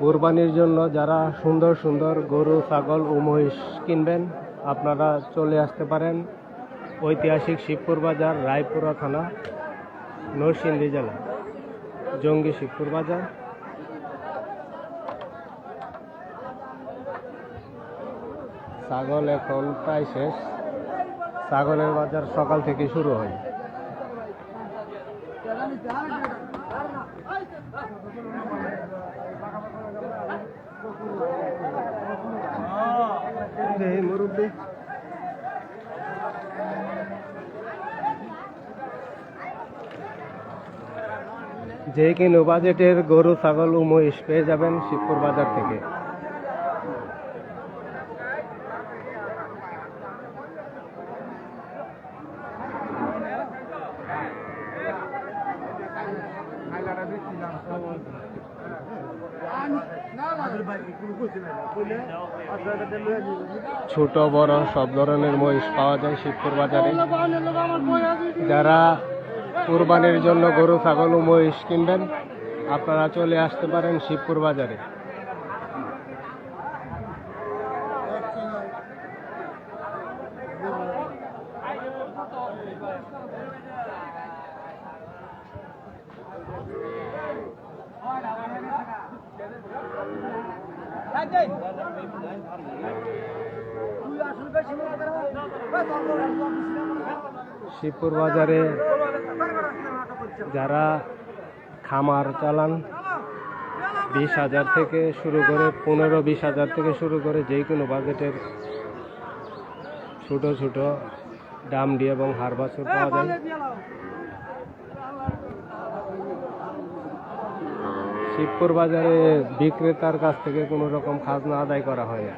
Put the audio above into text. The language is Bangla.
কোরবানির জন্য যারা সুন্দর সুন্দর গরু, ছাগল ও মহিষ কিনবেন, আপনারা চলে আসতে পারেন ঐতিহাসিক শিবপুর বাজার, রায়পুরা থানা, নরসিংদী জেলা, জঙ্গি শিবপুর বাজার। ছাগল এখন প্রায় শেষ। ছাগলের বাজার সকাল থেকে শুরু হয়। মুরব্বী যে কিনো বাজেটের গরু, ছাগল ও মহিষ পেয়ে যাবেন শিবপুর বাজার থেকে। ছোট বড় সব ধরনের মহিষ পাওয়া যায় শিবপুর বাজারে। যারা কুরবানির জন্য গরু, ছাগল ও মহিষ কিনবেন, আপনারা চলে আসতে পারেন শিবপুর বাজারে। শিবপুর বাজারে যারা খামার চালান, 20,000 থেকে শুরু করে 15-20,000 থেকে শুরু করে যে কোনো বাজেটের ছোট ছোট ডামডি এবং হাড় বাছুর পাওয়া যায়। শিবপুর বাজারে বিক্রেতার কাছ থেকে কোনো রকম খাজনা আদায় করা হয় না।